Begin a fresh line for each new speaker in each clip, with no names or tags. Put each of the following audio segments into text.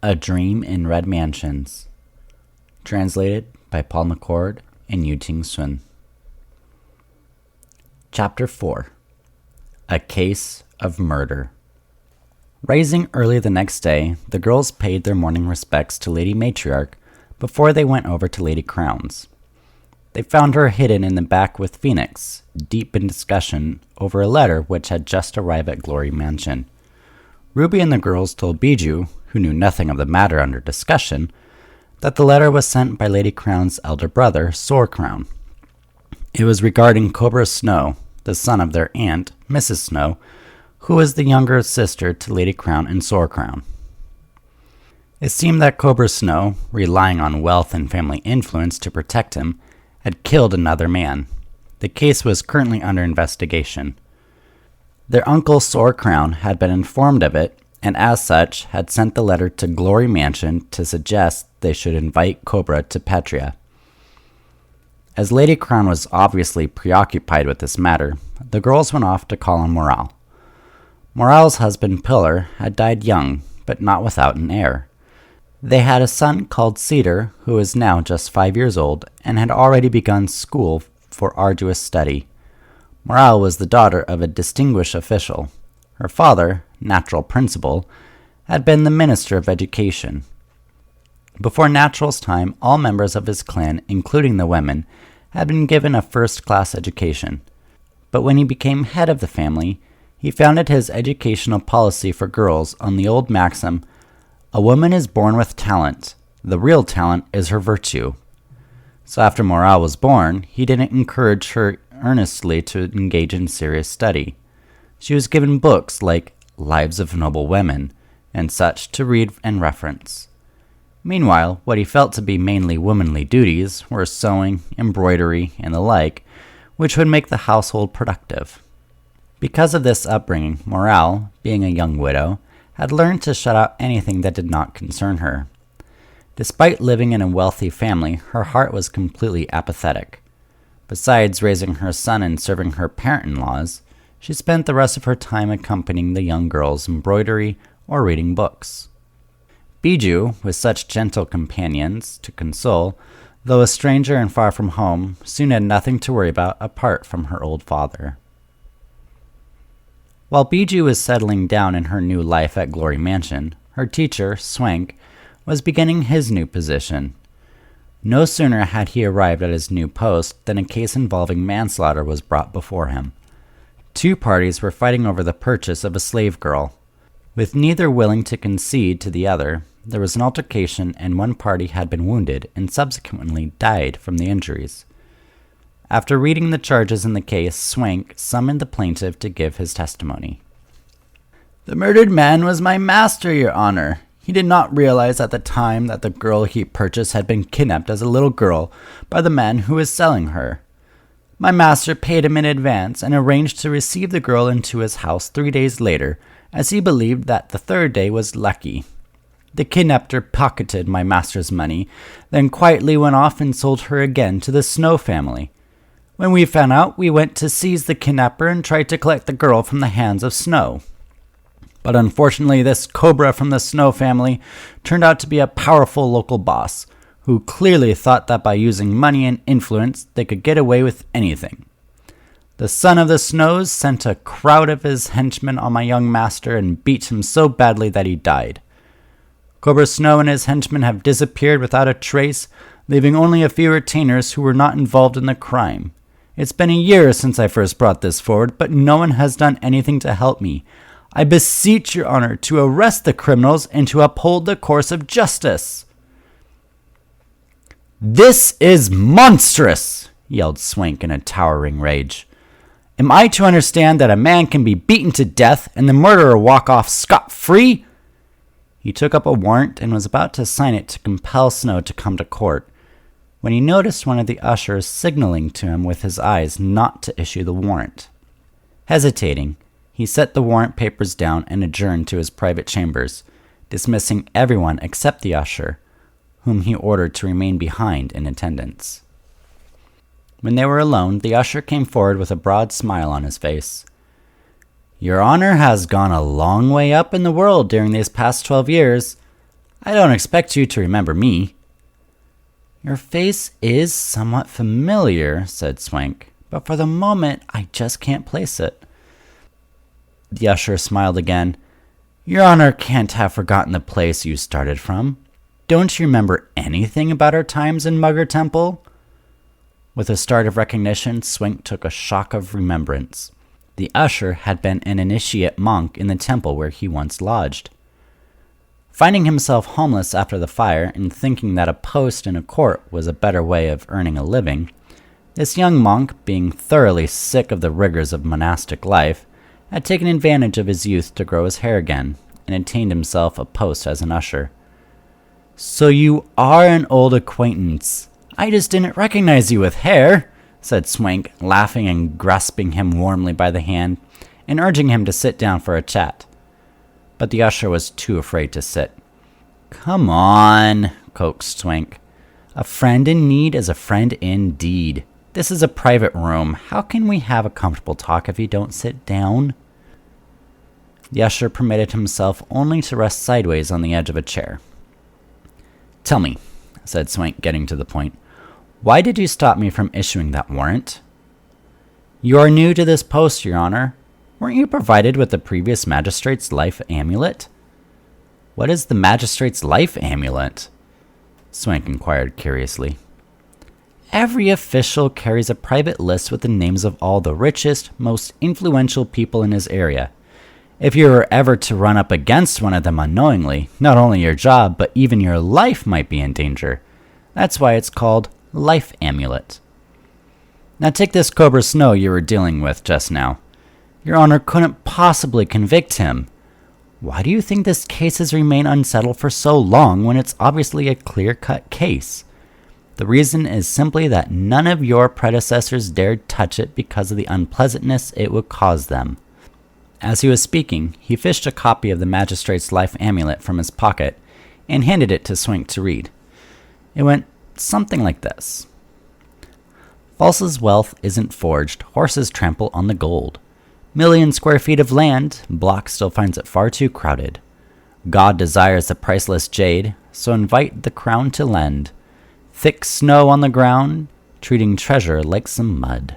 A Dream in Red Mansions. Translated by Paul McCoard and Yuting. Chapter 4. A Case of Murder. Rising early the next day, the girls paid their morning respects to Lady Matriarch before they went over to Lady Crown's. They found her hidden in the back with Phoenix, deep in discussion over a letter which had just arrived at Glory Mansion. Ruby and the girls told Bijou, who knew nothing of the matter under discussion, that the letter was sent by Lady Crown's elder brother, Soar Crown. It was regarding Cobra Snow, the son of their aunt, Mrs. Snow, who was the younger sister to Lady Crown and Soar Crown. It seemed that Cobra Snow, relying on wealth and family influence to protect him, had killed another man. The case was currently under investigation. Their uncle Soar Crown had been informed of it, and as such had sent the letter to Glory Mansion to suggest they should invite Cobra to Petria. As Lady Crown was obviously preoccupied with this matter, the girls went off to call on Morale. Morale's husband Pillar had died young, but not without an heir. They had a son called Cedar, who was now just 5 years old and had already begun school for arduous study. Morale was the daughter of a distinguished official. Her father, Natural Principal, had been the Minister of Education. Before Natural's time, all members of his clan, including the women, had been given a first-class education. But when he became head of the family, he founded his educational policy for girls on the old maxim, "A woman is born with talent. The real talent is her virtue." So after Morale was born, he didn't encourage her earnestly to engage in serious study. She was given books like Lives of Noble Women and such to read and reference. Meanwhile, what he felt to be mainly womanly duties were sewing, embroidery, and the like, which would make the household productive. Because of this upbringing, Morale, being a young widow, had learned to shut out anything that did not concern her. Despite living in a wealthy family, her heart was completely apathetic. Besides raising her son and serving her parent-in-laws, she spent the rest of her time accompanying the young girls' embroidery or reading books. Bijou, with such gentle companions to console, though a stranger and far from home, soon had nothing to worry about apart from her old father. While Bijou was settling down in her new life at Glory Mansion, her teacher, Swank, was beginning his new position. No sooner had he arrived at his new post than a case involving manslaughter was brought before him. Two parties were fighting over the purchase of a slave girl. With neither willing to concede to the other, there was an altercation and one party had been wounded and subsequently died from the injuries. After reading the charges in the case, Swank summoned the plaintiff to give his testimony. "The murdered man was my master, Your Honor. He did not realize at the time that the girl he purchased had been kidnapped as a little girl by the man who was selling her. My master paid him in advance and arranged to receive the girl into his house 3 days later, as he believed that the third day was lucky. The kidnapper pocketed my master's money, then quietly went off and sold her again to the Snow family. When we found out, we went to seize the kidnapper and tried to collect the girl from the hands of Snow. But unfortunately, this Cobra from the Snow family turned out to be a powerful local boss, who clearly thought that by using money and influence, they could get away with anything. The son of the Snows sent a crowd of his henchmen on my young master and beat him so badly that he died. Cobra Snow and his henchmen have disappeared without a trace, leaving only a few retainers who were not involved in the crime. It's been a year since I first brought this forward, but no one has done anything to help me. I beseech Your Honor to arrest the criminals and to uphold the course of justice." "This is monstrous!" yelled Swank in a towering rage. "Am I to understand that a man can be beaten to death and the murderer walk off scot-free?" He took up a warrant and was about to sign it to compel Snow to come to court, when he noticed one of the ushers signaling to him with his eyes not to issue the warrant. Hesitating, he set the warrant papers down and adjourned to his private chambers, dismissing everyone except the usher, whom he ordered to remain behind in attendance. When they were alone, the usher came forward with a broad smile on his face. "Your Honor has gone a long way up in the world during these past 12 years. I don't expect you to remember me." "Your face is somewhat familiar," said Swank, "but for the moment I just can't place it." The usher smiled again. "Your Honor can't have forgotten the place you started from. Don't you remember anything about our times in Mugger Temple?" With a start of recognition, Swank took a shock of remembrance. The usher had been an initiate monk in the temple where he once lodged. Finding himself homeless after the fire and thinking that a post in a court was a better way of earning a living, this young monk, being thoroughly sick of the rigors of monastic life, had taken advantage of his youth to grow his hair again, and obtained himself a post as an usher. "So you are an old acquaintance. I just didn't recognize you with hair," said Swank, laughing and grasping him warmly by the hand, and urging him to sit down for a chat. But the usher was too afraid to sit. "Come on," coaxed Swank. "A friend in need is a friend indeed. This is a private room. How can we have a comfortable talk if you don't sit down?" The usher permitted himself only to rest sideways on the edge of a chair. "Tell me," said Swank, getting to the point, "why did you stop me from issuing that warrant?" "You are new to this post, Your Honor. Weren't you provided with the previous magistrate's life amulet?" "What is the magistrate's life amulet?" Swank inquired curiously. "Every official carries a private list with the names of all the richest, most influential people in his area. If you were ever to run up against one of them unknowingly, not only your job, but even your life might be in danger. That's why it's called Life Amulet. Now take this Cobra Snow you were dealing with just now. Your Honor couldn't possibly convict him. Why do you think this case has remained unsettled for so long when it's obviously a clear-cut case? The reason is simply that none of your predecessors dared touch it because of the unpleasantness it would cause them." As he was speaking, he fished a copy of the magistrate's life amulet from his pocket and handed it to Swank to read. It went something like this. "False's wealth isn't forged, horses trample on the gold. Million square feet of land, block still finds it far too crowded. God desires the priceless jade, so invite the crown to lend. Thick snow on the ground, treating treasure like some mud."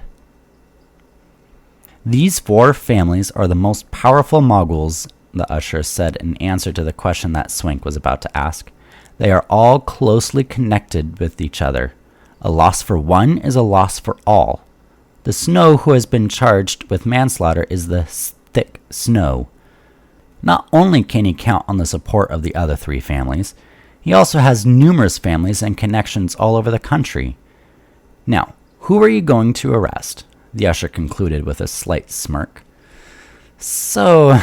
"These 4 families are the most powerful moguls," the usher said in answer to the question that Swank was about to ask. "They are all closely connected with each other. A loss for one is a loss for all. The Snow who has been charged with manslaughter is the Thick Snow. Not only can he count on the support of the other 3 families, he also has numerous families and connections all over the country. Now, who are you going to arrest?" the usher concluded with a slight smirk. "So,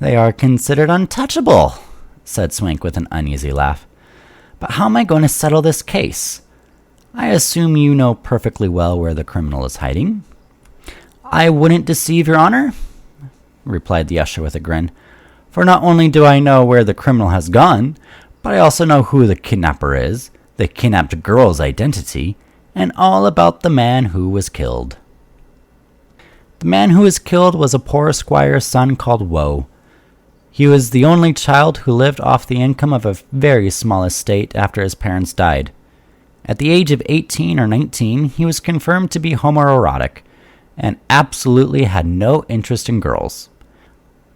they are considered untouchable," said Swank with an uneasy laugh. "But how am I going to settle this case? I assume you know perfectly well where the criminal is hiding." "I wouldn't deceive Your Honor," replied the usher with a grin, "for not only do I know where the criminal has gone, but I also know who the kidnapper is, the kidnapped girl's identity, and all about the man who was killed. The man who was killed was a poor squire's son called Woe. He was the only child who lived off the income of a very small estate after his parents died. At the age of 18 or 19, he was confirmed to be homoerotic, and absolutely had no interest in girls.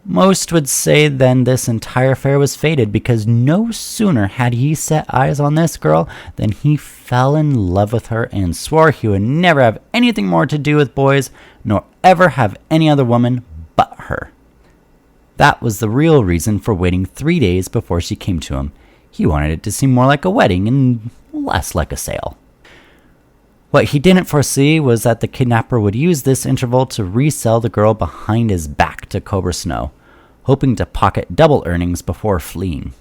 Most would say then this entire affair was fated, because no sooner had he set eyes on this girl than he fell in love with her and swore he would never have anything more to do with boys, nor ever have any other woman but her. That was the real reason for waiting 3 days before she came to him. He wanted it to seem more like a wedding and less like a sale. What he didn't foresee was that the kidnapper would use this interval to resell the girl behind his back to Cobra Snow, hoping to pocket double earnings before fleeing.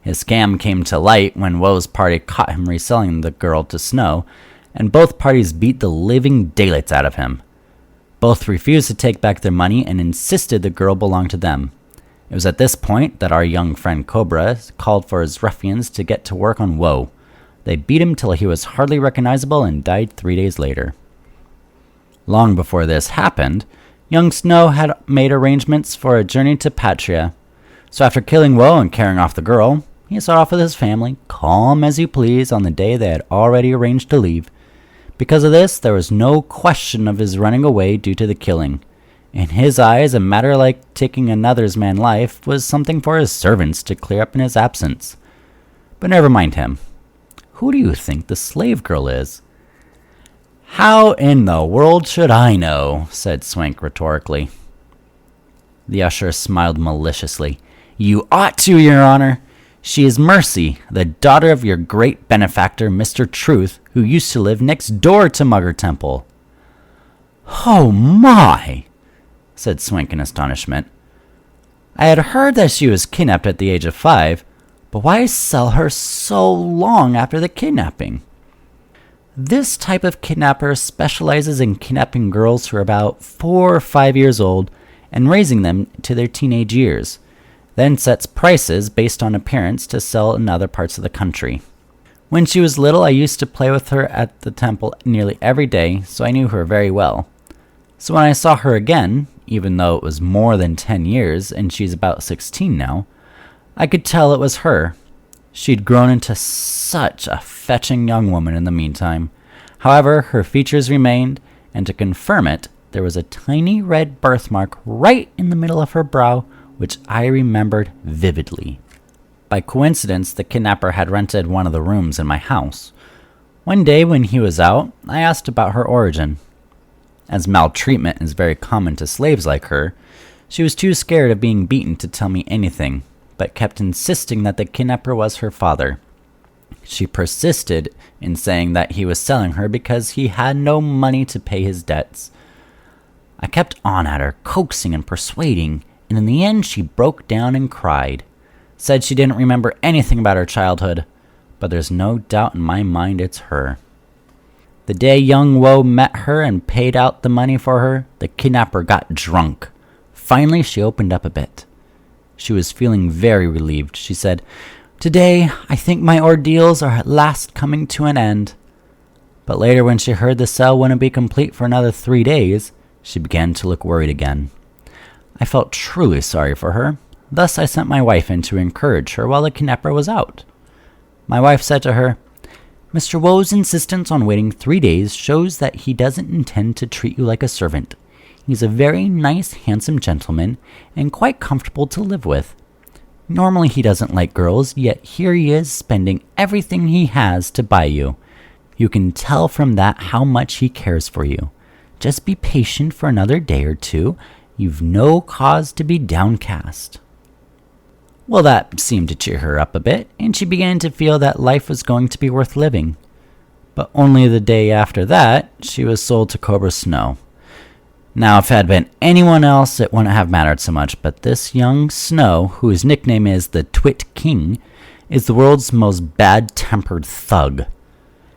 His scam came to light when Woe's party caught him reselling the girl to Snow, and both parties beat the living daylights out of him. Both refused to take back their money and insisted the girl belonged to them. It was at this point that our young friend Cobra called for his ruffians to get to work on Woe. They beat him till he was hardly recognizable and died 3 days later. Long before this happened, young Snow had made arrangements for a journey to Patria. So after killing Woe and carrying off the girl, he set off with his family, calm as you please, on the day they had already arranged to leave. Because of this, there was no question of his running away due to the killing. In his eyes, a matter like taking another man's life was something for his servants to clear up in his absence. But never mind him. Who do you think the slave girl is? How in the world should I know? Said Swank rhetorically. The usher smiled maliciously. You ought to, Your Honor. She is Mercy, the daughter of your great benefactor, Mr. Truth, who used to live next door to Mugger Temple. Oh my, said Swank in astonishment. I had heard that she was kidnapped at the age of 5, but why sell her so long after the kidnapping? This type of kidnapper specializes in kidnapping girls who are about 4 or 5 years old and raising them to their teenage years, then sets prices based on appearance to sell in other parts of the country. When she was little, I used to play with her at the temple nearly every day, so I knew her very well. So when I saw her again, even though it was more than 10 years and she's about 16 now, I could tell it was her. She'd grown into such a fetching young woman in the meantime. However, her features remained, and to confirm it, there was a tiny red birthmark right in the middle of her brow, which I remembered vividly. By coincidence, the kidnapper had rented one of the rooms in my house. One day when he was out, I asked about her origin. As maltreatment is very common to slaves like her, she was too scared of being beaten to tell me anything, but kept insisting that the kidnapper was her father. She persisted in saying that he was selling her because he had no money to pay his debts. I kept on at her, coaxing and persuading, and in the end she broke down and cried. Said she didn't remember anything about her childhood, but there's no doubt in my mind it's her. The day young Woe met her and paid out the money for her, the kidnapper got drunk. Finally, she opened up a bit. She was feeling very relieved. She said, "Today, I think my ordeals are at last coming to an end." But later, when she heard the sale wouldn't be complete for another 3 days, she began to look worried again. I felt truly sorry for her. Thus, I sent my wife in to encourage her while the kidnapper was out. My wife said to her, "Mr. Woe's insistence on waiting 3 days shows that he doesn't intend to treat you like a servant. He's a very nice, handsome gentleman, and quite comfortable to live with. Normally he doesn't like girls, yet here he is spending everything he has to buy you. You can tell from that how much he cares for you. Just be patient for another day or two. You've no cause to be downcast." Well, that seemed to cheer her up a bit, and she began to feel that life was going to be worth living. But only the day after that, she was sold to Cobra Snow. Now, if it had been anyone else, it wouldn't have mattered so much, but this young Snow, whose nickname is the Twit King, is the world's most bad-tempered thug.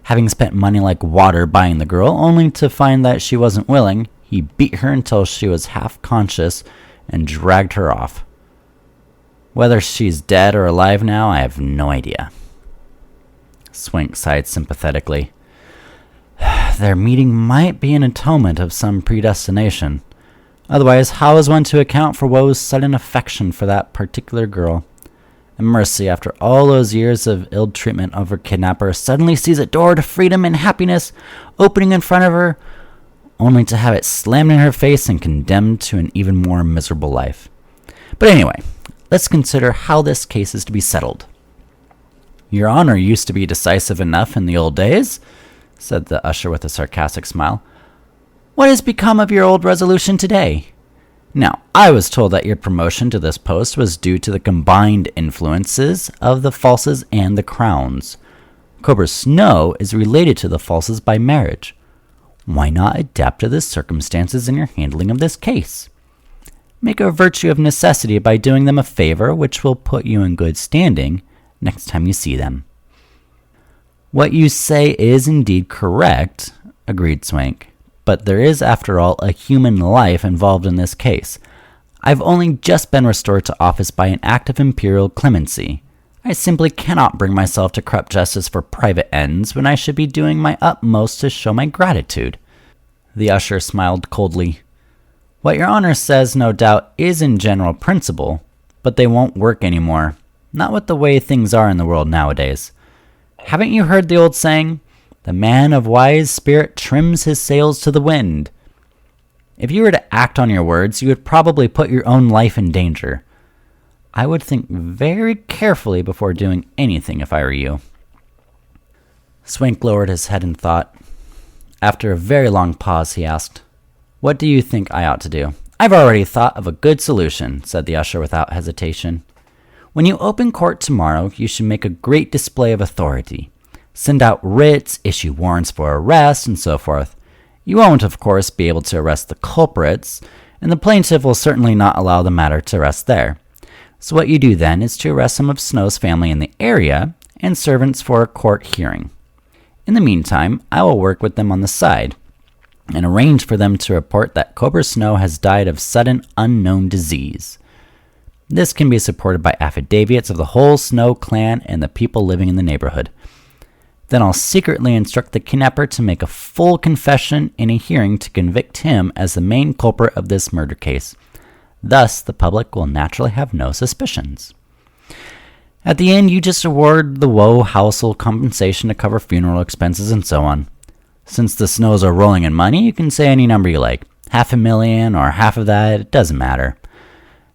Having spent money like water buying the girl, only to find that she wasn't willing, he beat her until she was half-conscious and dragged her off. Whether she's dead or alive now, I have no idea. Swank sighed sympathetically. Their meeting might be an atonement of some predestination. Otherwise, how is one to account for Woe's sudden affection for that particular girl? And Mercy, after all those years of ill treatment of her kidnapper, suddenly sees a door to freedom and happiness opening in front of her, only to have it slammed in her face and condemned to an even more miserable life. But anyway, let's consider how this case is to be settled. Your Honor used to be decisive enough in the old days, said the usher with a sarcastic smile. What has become of your old resolution today? Now, I was told that your promotion to this post was due to the combined influences of the Falses and the Crowns. Cobra Snow is related to the Falses by marriage. Why not adapt to the circumstances in your handling of this case? Make a virtue of necessity by doing them a favor, which will put you in good standing next time you see them. What you say is indeed correct, agreed Swank, but there is, after all, a human life involved in this case. I've only just been restored to office by an act of imperial clemency. I simply cannot bring myself to corrupt justice for private ends when I should be doing my utmost to show my gratitude. The usher smiled coldly. What your Honor says, no doubt, is in general principle, but they won't work anymore. Not with the way things are in the world nowadays. Haven't you heard the old saying, "The man of wise spirit trims his sails to the wind"? If you were to act on your words, you would probably put your own life in danger. I would think very carefully before doing anything if I were you. Swink lowered his head in thought. After a very long pause, he asked, "What do you think I ought to do?" "I've already thought of a good solution," said the usher without hesitation. "When you open court tomorrow, you should make a great display of authority. Send out writs, issue warrants for arrest, and so forth. You won't, of course, be able to arrest the culprits, and the plaintiff will certainly not allow the matter to rest there. So what you do then is to arrest some of Snow's family in the area and servants for a court hearing. In the meantime, I will work with them on the side and arrange for them to report that Cobra Snow has died of sudden unknown disease. This can be supported by affidavits of the whole Snow clan and the people living in the neighborhood. Then I'll secretly instruct the kidnapper to make a full confession in a hearing to convict him as the main culprit of this murder case. Thus, the public will naturally have no suspicions. At the end, you just award the Woe household compensation to cover funeral expenses and so on. Since the Snows are rolling in money, you can say any number you like. $500,000 or half of that, it doesn't matter.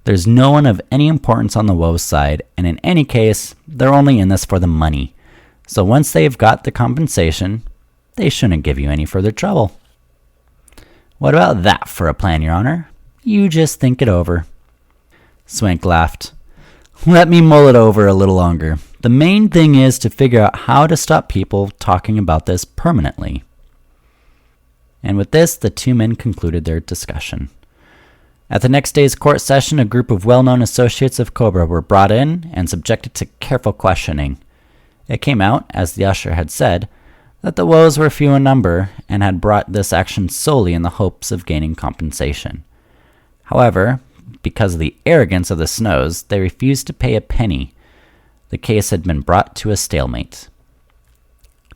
There's no one of any importance on the Woe side, and in any case, they're only in this for the money. So once they've got the compensation, they shouldn't give you any further trouble. What about that for a plan, Your Honor? You just think it over. Swank laughed. Let me mull it over a little longer. The main thing is to figure out how to stop people talking about this permanently. And with this, the two men concluded their discussion. At the next day's court session, a group of well-known associates of Cobra were brought in and subjected to careful questioning. It came out, as the usher had said, that the Woes were few in number and had brought this action solely in the hopes of gaining compensation. However, because of the arrogance of the Snows, they refused to pay a penny. The case had been brought to a stalemate.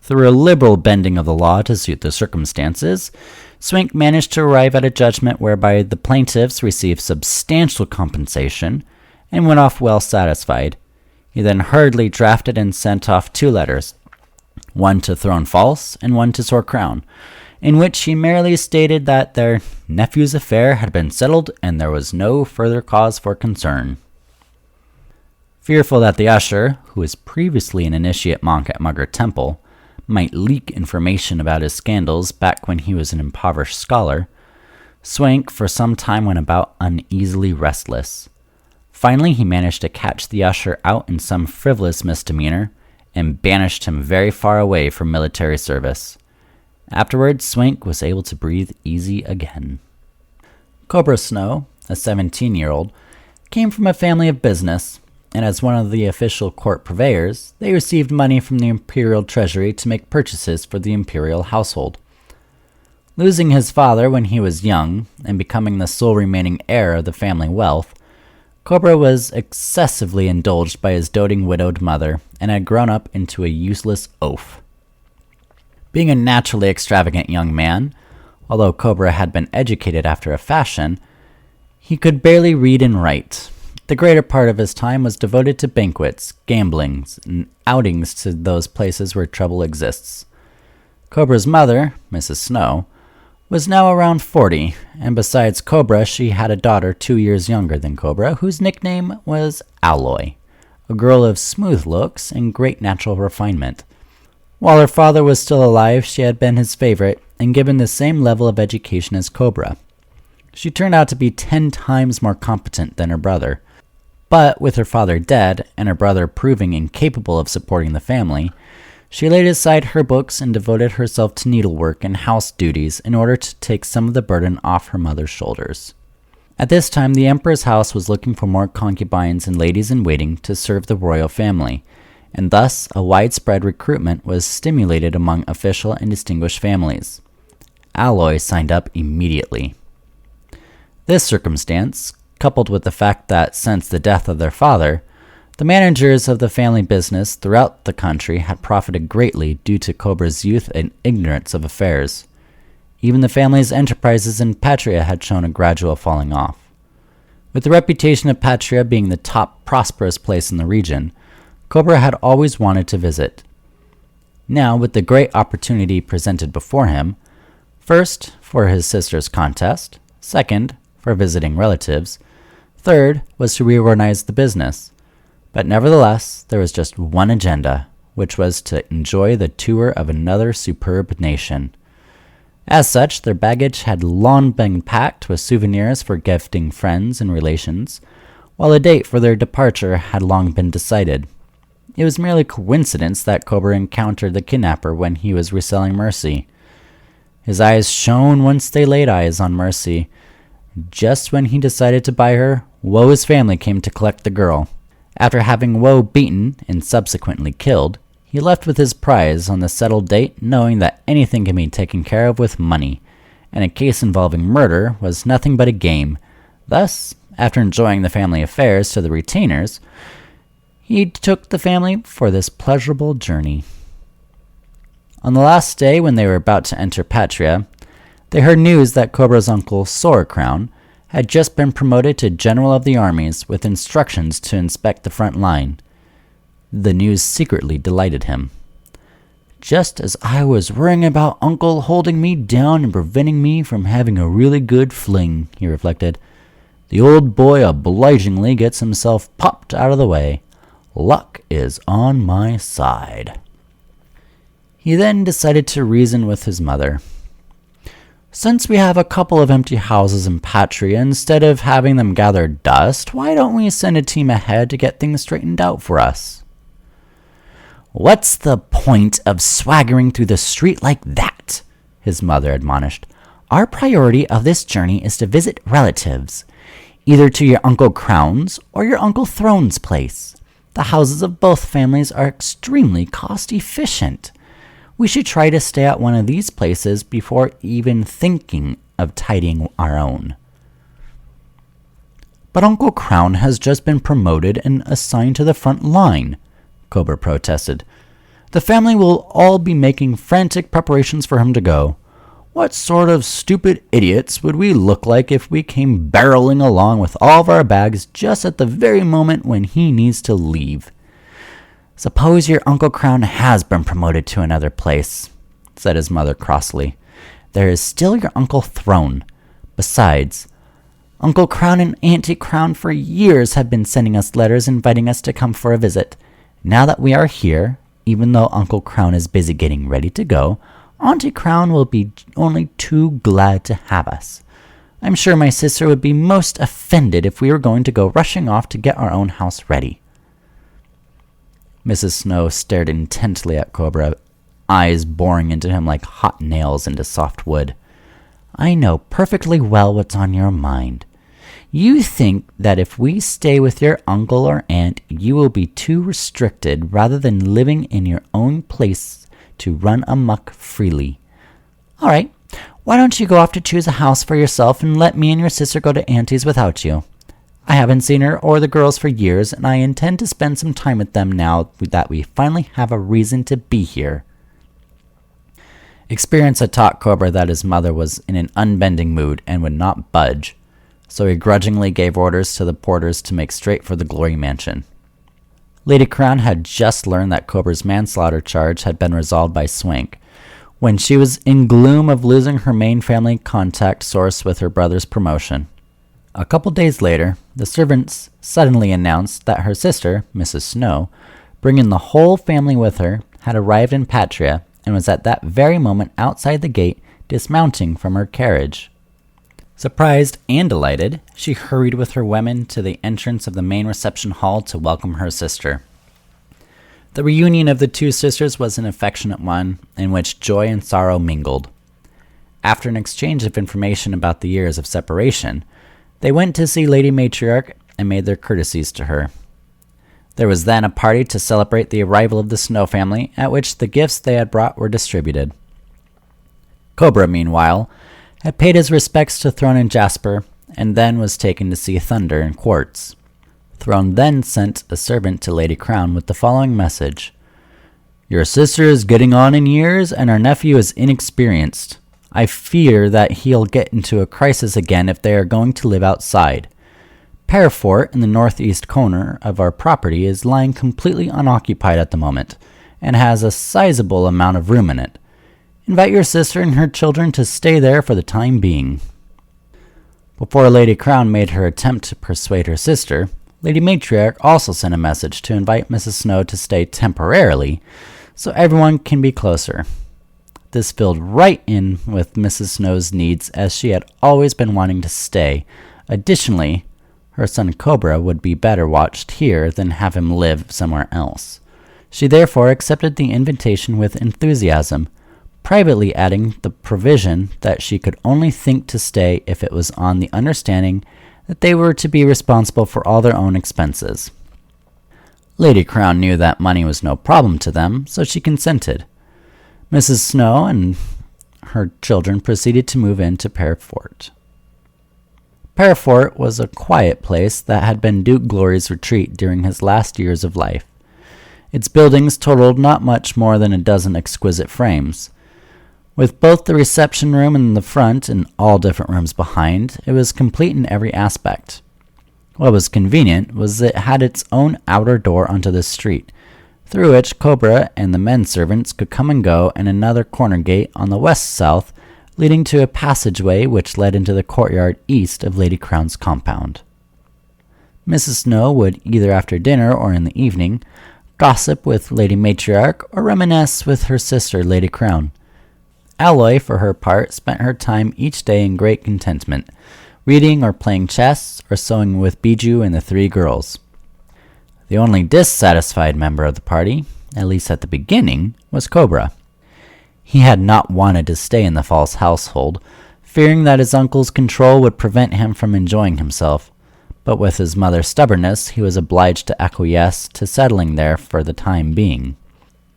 Through a liberal bending of the law to suit the circumstances, Swink managed to arrive at a judgment whereby the plaintiffs received substantial compensation and went off well satisfied. He then hurriedly drafted and sent off 2 letters, one to Throne False and one to Sore Crown, in which he merely stated that their nephew's affair had been settled and there was no further cause for concern. Fearful that the usher, who was previously an initiate monk at Mugger Temple, might leak information about his scandals back when he was an impoverished scholar, Swank for some time went about uneasily restless. Finally, he managed to catch the usher out in some frivolous misdemeanor and banished him very far away from military service. Afterwards, Swank was able to breathe easy again. Cobra Snow, a 17-year-old, came from a family of business, and as one of the official court purveyors, they received money from the imperial treasury to make purchases for the imperial household. Losing his father when he was young and becoming the sole remaining heir of the family wealth, Cobra was excessively indulged by his doting widowed mother and had grown up into a useless oaf. Being a naturally extravagant young man, although Cobra had been educated after a fashion, he could barely read and write. The greater part of his time was devoted to banquets, gamblings, and outings to those places where trouble exists. Cobra's mother, Mrs. Snow, was now around 40, and besides Cobra, she had a daughter 2 years younger than Cobra, whose nickname was Alloy, a girl of smooth looks and great natural refinement. While her father was still alive, she had been his favorite and given the same level of education as Cobra. She turned out to be 10 times more competent than her brother, but with her father dead and her brother proving incapable of supporting the family, she laid aside her books and devoted herself to needlework and house duties in order to take some of the burden off her mother's shoulders. At this time, the emperor's house was looking for more concubines and ladies-in-waiting to serve the royal family, and thus a widespread recruitment was stimulated among official and distinguished families. Alloy signed up immediately. This circumstance, coupled with the fact that since the death of their father, the managers of the family business throughout the country had profited greatly due to Cobra's youth and ignorance of affairs. Even the family's enterprises in Patria had shown a gradual falling off. With the reputation of Patria being the top prosperous place in the region, Cobra had always wanted to visit. Now, with the great opportunity presented before him, first, for his sister's contest, second, for visiting relatives, third was to reorganize the business. But nevertheless, there was just one agenda, which was to enjoy the tour of another superb nation. As such, their baggage had long been packed with souvenirs for gifting friends and relations, while a date for their departure had long been decided. It was merely coincidence that Cobra encountered the kidnapper when he was reselling Mercy. His eyes shone once they laid eyes on Mercy. Just when he decided to buy her, Woe's family came to collect the girl. After having Woe beaten and subsequently killed, he left with his prize on the settled date, knowing that anything can be taken care of with money, and a case involving murder was nothing but a game. Thus, after enjoying the family affairs to the retainers, he took the family for this pleasurable journey. On the last day, when they were about to enter Patria, they heard news that Cobra's uncle, Soracrown, had just been promoted to General of the Armies with instructions to inspect the front line. The news secretly delighted him. Just as I was worrying about Uncle holding me down and preventing me from having a really good fling, he reflected, the old boy obligingly gets himself popped out of the way. Luck is on my side. He then decided to reason with his mother. Since we have a couple of empty houses in Patria, instead of having them gather dust, why don't we send a team ahead to get things straightened out for us? What's the point of swaggering through the street like that? His mother admonished. Our priority of this journey is to visit relatives, either to your Uncle Crown's or your Uncle Throne's place. The houses of both families are extremely cost-efficient. We should try to stay at one of these places before even thinking of tidying our own. But Uncle Crown has just been promoted and assigned to the front line, Cobra protested. The family will all be making frantic preparations for him to go. What sort of stupid idiots would we look like if we came barreling along with all of our bags just at the very moment when he needs to leave? Suppose your Uncle Crown has been promoted to another place, said his mother crossly. There is still your Uncle Throne. Besides, Uncle Crown and Auntie Crown for years have been sending us letters inviting us to come for a visit. Now that we are here, even though Uncle Crown is busy getting ready to go, Auntie Crown will be only too glad to have us. I'm sure my sister would be most offended if we were going to go rushing off to get our own house ready. Mrs. Snow stared intently at Cobra, eyes boring into him like hot nails into soft wood. I know perfectly well what's on your mind. You think that if we stay with your uncle or aunt, you will be too restricted rather than living in your own place to run amok freely. All right, why don't you go off to choose a house for yourself and let me and your sister go to Auntie's without you? I haven't seen her or the girls for years, and I intend to spend some time with them now that we finally have a reason to be here. Experience had taught Cobra that his mother was in an unbending mood and would not budge, so he grudgingly gave orders to the porters to make straight for the Glory Mansion. Lady Crown had just learned that Cobra's manslaughter charge had been resolved by Swank, when she was in gloom of losing her main family contact source with her brother's promotion. A couple days later, the servants suddenly announced that her sister, Mrs. Snow, bringing the whole family with her, had arrived in Patria and was at that very moment outside the gate dismounting from her carriage. Surprised and delighted, she hurried with her women to the entrance of the main reception hall to welcome her sister. The reunion of the two sisters was an affectionate one, in which joy and sorrow mingled. After an exchange of information about the years of separation, they went to see Lady Matriarch and made their courtesies to her. There was then a party to celebrate the arrival of the Snow family, at which the gifts they had brought were distributed. Cobra, meanwhile, had paid his respects to Throne and Jasper, and then was taken to see Thunder and Quartz. Throne then sent a servant to Lady Crown with the following message. Your sister is getting on in years, and our nephew is inexperienced. I fear that he'll get into a crisis again if they are going to live outside. Pearfort in the northeast corner of our property is lying completely unoccupied at the moment, and has a sizable amount of room in it. Invite your sister and her children to stay there for the time being." Before Lady Crown made her attempt to persuade her sister, Lady Matriarch also sent a message to invite Mrs. Snow to stay temporarily, so everyone can be closer. This filled right in with Mrs. Snow's needs, as she had always been wanting to stay. Additionally, her son Cobra would be better watched here than have him live somewhere else. She therefore accepted the invitation with enthusiasm, privately adding the provision that she could only think to stay if it was on the understanding that they were to be responsible for all their own expenses. Lady Crown knew that money was no problem to them, so she consented. Mrs. Snow and her children proceeded to move into Pearfort. Pearfort was a quiet place that had been Duke Glory's retreat during his last years of life. Its buildings totaled not much more than a dozen exquisite frames. With both the reception room in the front and all different rooms behind, it was complete in every aspect. What was convenient was that it had its own outer door onto the street, through which Cobra and the men servants could come and go, and another corner gate on the west-south, leading to a passageway which led into the courtyard east of Lady Crown's compound. Mrs. Snow would, either after dinner or in the evening, gossip with Lady Matriarch or reminisce with her sister Lady Crown. Alloy, for her part, spent her time each day in great contentment, reading or playing chess or sewing with Bijou and the three girls. The only dissatisfied member of the party, at least at the beginning, was Cobra. He had not wanted to stay in the false household, fearing that his uncle's control would prevent him from enjoying himself, but with his mother's stubbornness he was obliged to acquiesce to settling there for the time being.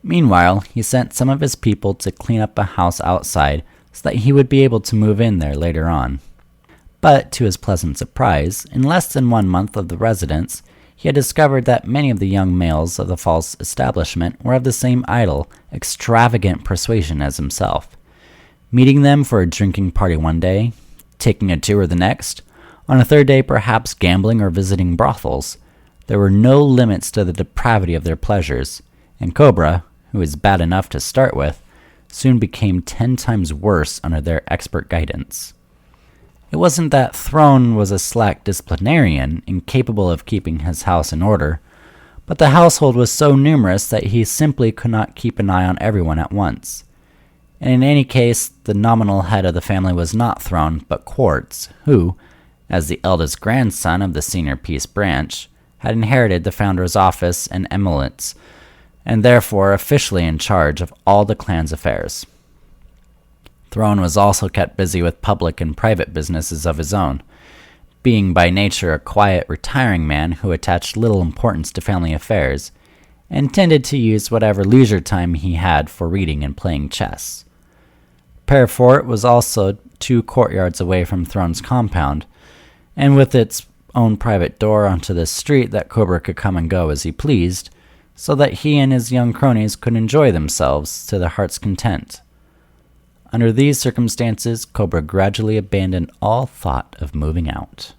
Meanwhile, he sent some of his people to clean up a house outside so that he would be able to move in there later on. But, to his pleasant surprise, in less than 1 month of the residence, he had discovered that many of the young males of the false establishment were of the same idle, extravagant persuasion as himself. Meeting them for a drinking party one day, taking a tour the next, on a third day perhaps gambling or visiting brothels, there were no limits to the depravity of their pleasures, and Cobra, who was bad enough to start with, soon became 10 times worse under their expert guidance. It wasn't that Throne was a slack disciplinarian, incapable of keeping his house in order, but the household was so numerous that he simply could not keep an eye on everyone at once. And in any case, the nominal head of the family was not Throne, but Quartz, who, as the eldest grandson of the senior peace branch, had inherited the founder's office and emoluments, and therefore officially in charge of all the clan's affairs. Throne was also kept busy with public and private businesses of his own, being by nature a quiet, retiring man who attached little importance to family affairs, and tended to use whatever leisure time he had for reading and playing chess. Pearfort was also 2 courtyards away from Throne's compound, and with its own private door onto the street that Cobra could come and go as he pleased, so that he and his young cronies could enjoy themselves to their heart's content. Under these circumstances, Cobra gradually abandoned all thought of moving out.